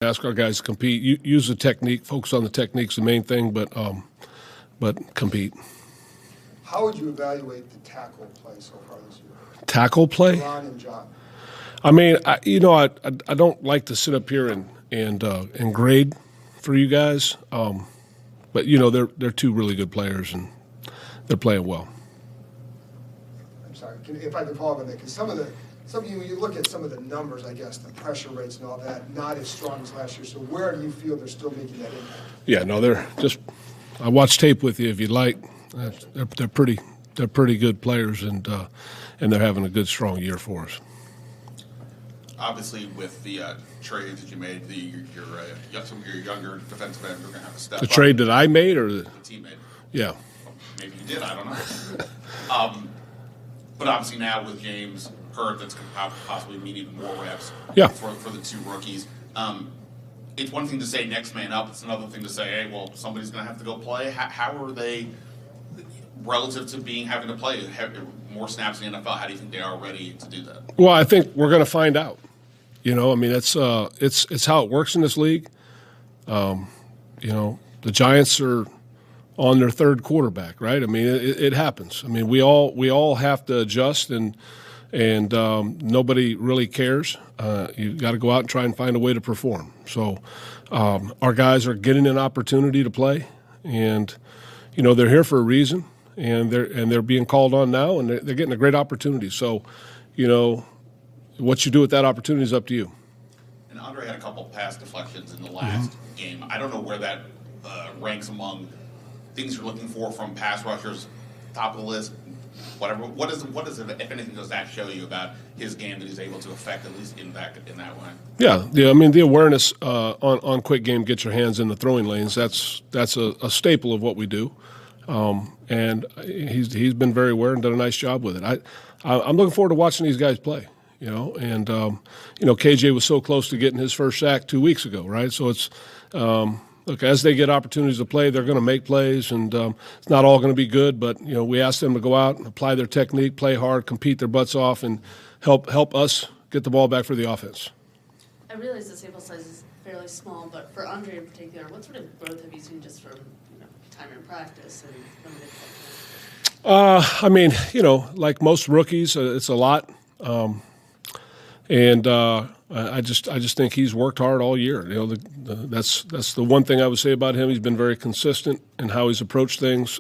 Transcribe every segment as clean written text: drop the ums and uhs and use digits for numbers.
ask our guys to compete. Use the technique. Focus on the technique's the main thing, but compete. How would you evaluate the tackle play so far this year? Tackle play? Ron and John. I mean, I don't like to sit up here and grade for you guys, but they're two really good players and they're playing well. I'm sorry, if I can follow up on that, because some of you look at some of the numbers, I guess, the pressure rates and all that, not as strong as last year. So where do you feel they're still making that impact? Yeah, no, they're just. I watched tape with you if you'd like. They're pretty good players and they're having a good strong year for us. Obviously, with the trades that you made, some of your younger defensive ends are going to have to step up. The trade that I made, or the team made? Yeah. Maybe you did. I don't know. But obviously now with James hurt, that's going to possibly mean even more reps. Yeah. For the two rookies. It's one thing to say next man up. It's another thing to say, hey, well, somebody's going to have to go play. How are they relative to having to play more snaps in the NFL? How do you think they are ready to do that? Well, I think we're going to find out. I mean, it's how it works in this league. The Giants are on their third quarterback, right? I mean, it happens. I mean, we all have to adjust, and nobody really cares. You got to go out and try and find a way to perform. So our guys are getting an opportunity to play, and they're here for a reason, and they're being called on now, and they're getting a great opportunity. So, what you do with that opportunity is up to you. And Andre had a couple pass deflections in the last game. I don't know where that ranks among things you're looking for from pass rushers, top of the list, whatever. What is it, if anything, does that show you about his game that he's able to affect, at least in that way? Yeah. I mean, the awareness on quick game, get your hands in the throwing lanes. That's a staple of what we do, and he's been very aware and done a nice job with it. I'm looking forward to watching these guys play. And KJ was so close to getting his first sack 2 weeks ago, right? So it's look, as they get opportunities to play, they're going to make plays, and it's not all going to be good. But we ask them to go out and apply their technique, play hard, compete their butts off, and help us get the ball back for the offense. I realize the sample size is fairly small, but for Andre in particular, what sort of growth have you seen just from time in practice and limited play? I mean, like most rookies, it's a lot. And I just think he's worked hard all year. That's the one thing I would say about him. He's been very consistent in how he's approached things.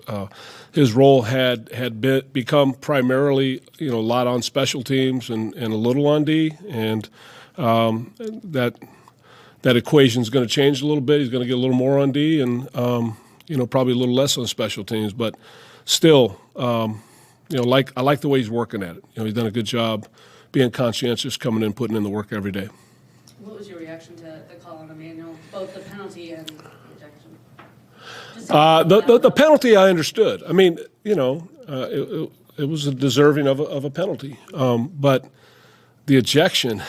His role had become primarily a lot on special teams and a little on D, and that equation is going to change a little bit. He's going to get a little more on D, and probably a little less on special teams. But still, I like the way he's working at it. He's done a good job being conscientious, coming in, putting in the work every day. What was your reaction to the call on Emanuel, both the penalty and the ejection? The penalty I understood. I mean, it was deserving of a penalty. But the ejection,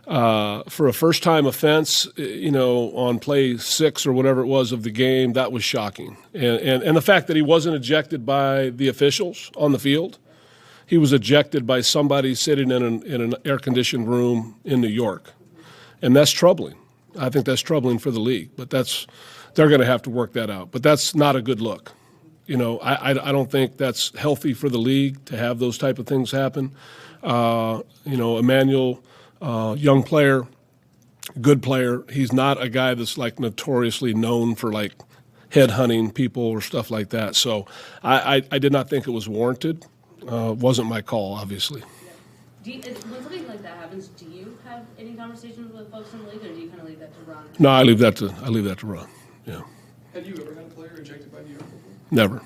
for a first-time offense, on play 6 or whatever it was of the game, that was shocking. And the fact that he wasn't ejected by the officials on the field. He was ejected by somebody sitting in an air-conditioned room in New York, and that's troubling. I think that's troubling for the league, but they're going to have to work that out. But that's not a good look. I don't think that's healthy for the league to have those type of things happen. Emanuel, young player, good player. He's not a guy that's like notoriously known for like headhunting people or stuff like that. So I did not think it was warranted. Wasn't my call, obviously. Yeah. When something like that happens, do you have any conversations with folks in the league, or do you kind of leave that to Ron? No, I leave that to Ron. Yeah. Have you ever had a player ejected by New York before? Never.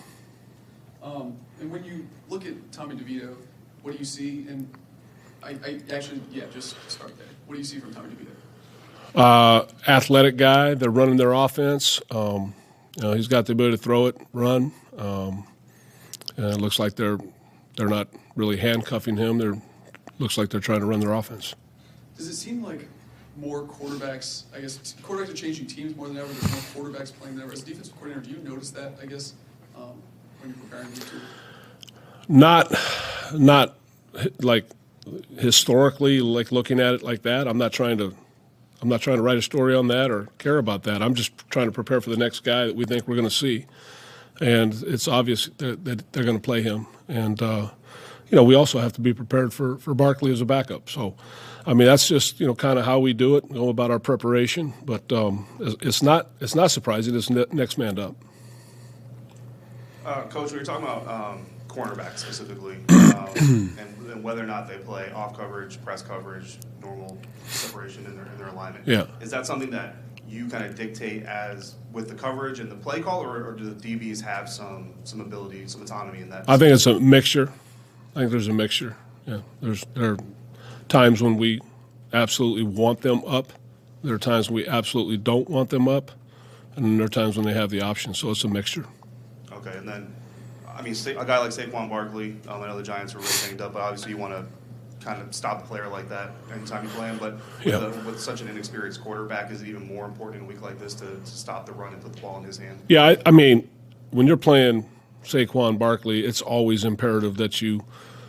And when you look at Tommy DeVito, what do you see? And just start there. What do you see from Tommy DeVito? Athletic guy. They're running their offense. He's got the ability to throw it, run. It looks like they're not really handcuffing him. Looks like they're trying to run their offense. Does it seem like more quarterbacks, quarterbacks are changing teams more than ever? There's more quarterbacks playing than ever. As a defensive coordinator, do you notice that, when you're preparing these two? Not like historically, like looking at it like that. I'm not trying to I'm not trying to write a story on that or care about that. I'm just trying to prepare for the next guy that we think we're going to see. And it's obvious that they're going to play him. And, we also have to be prepared for Barkley as a backup. So, I mean, that's just, kind of how we do it, about our preparation. But it's not surprising. It's next man up. Coach, we were talking about cornerbacks specifically, and whether or not they play off coverage, press coverage, normal separation in their alignment. Yeah. Is that something that you kind of dictate as with the coverage and the play call, or do the DBs have some ability, some autonomy in that? I think it's a mixture. I think there's a mixture. Yeah, there are times when we absolutely want them up. There are times when we absolutely don't want them up, and then there are times when they have the option. So it's a mixture. Okay, and then, I mean, a guy like Saquon Barkley, I know the Giants are really banged up, but obviously you want to kind of stop a player like that anytime you play him. But with such an inexperienced quarterback, is it even more important in a week like this to stop the run and put the ball in his hand? Yeah, I mean, when you're playing Saquon Barkley, it's always imperative that you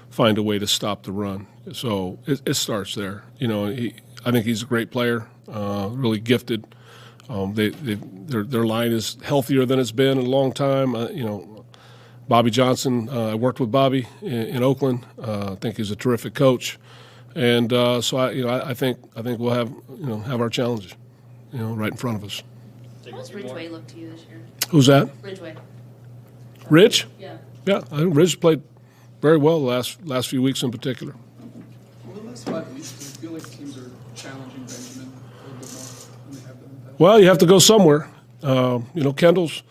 find a way to stop the run. So it starts there. I think he's a great player, really gifted. Their line is healthier than it's been in a long time. Bobby Johnson. I worked with Bobby in Oakland. I think he's a terrific coach, and so I think we'll have our challenges, right in front of us. How does Ridgeway look to you this year? Who's that? Ridgeway. Rich? Yeah. Yeah, I think Rich played very well the last few weeks in particular. Over the last 5 weeks, do you feel like teams are challenging Benjamin a little bit more than they have been in the past? Well, you have to go somewhere. Kendall's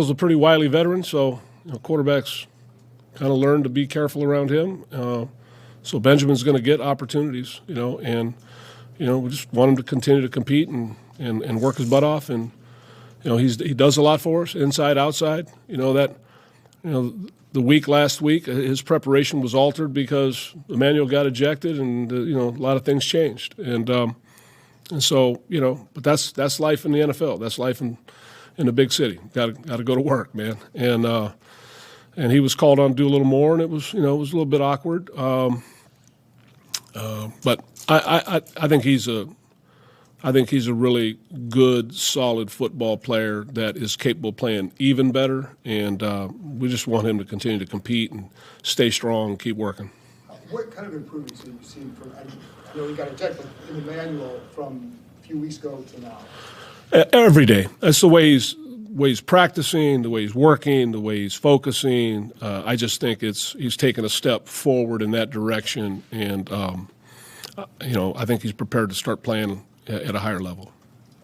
a pretty wily veteran, so quarterbacks kind of learn to be careful around him. So Benjamin's going to get opportunities, and we just want him to continue to compete and work his butt off. And he does a lot for us, inside, outside. The week last week, his preparation was altered because Emanuel got ejected, and a lot of things changed. And so but that's life in the NFL. That's life in a big city. Got to go to work, man. And he was called on to do a little more, and it was a little bit awkward. But I think he's a really good, solid football player that is capable of playing even better, and we just want him to continue to compete and stay strong and keep working. What kind of improvements have you seen from, I know he got ejected in Emanuel from a few weeks ago to now? Every day. That's the way he's practicing, the way he's working, the way he's focusing. I just think he's taken a step forward in that direction, and I think he's prepared to start playing at a higher level.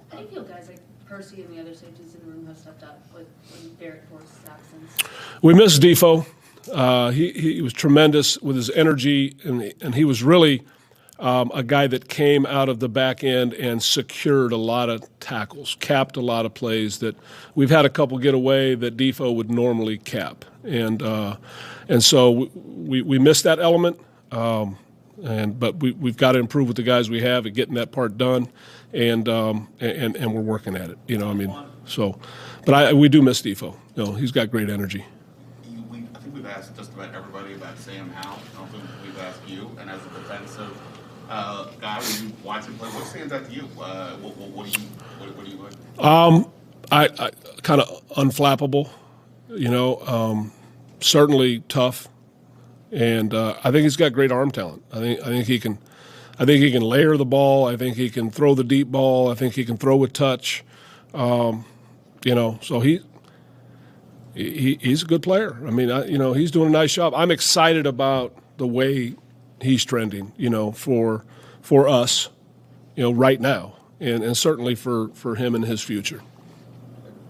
How do you feel guys like Percy and the other safeties in the room have stepped up with Derek Force's absence? We miss Defoe. He was tremendous with his energy, and he was really a guy that came out of the back end and secured a lot of tackles, capped a lot of plays that we've had a couple get away that Defoe would normally cap. And so we missed that element. But we've got to improve with the guys we have at getting that part done, and we're working at it. So, but we do miss Defoe. He's got great energy. I think we've asked just about everybody about Sam Howell. I don't think we've asked you. And as a defensive guy, when you watch him play, what stands out to you? What do you like? I kind of unflappable. Certainly tough. And I think he's got great arm talent. I think he can layer the ball. I think he can throw the deep ball. I think he can throw with touch. So he's a good player. I mean, he's doing a nice job. I'm excited about the way he's trending. For us, right now, and certainly for him and his future.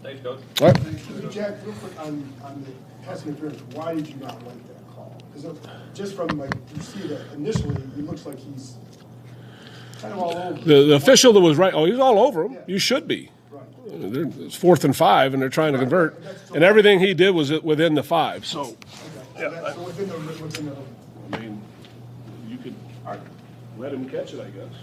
Thanks, Coach. All right. Jack, real quick on the pass interference, why did you not like that call? Because just from you see that initially, it looks like he's kind of all over. The official that was right, he's all over him. Yeah. You should be. Right. It's 4th and 5, and they're trying to convert. And everything he did was within the 5. So, Okay. So within the I mean, you could let him catch it, I guess.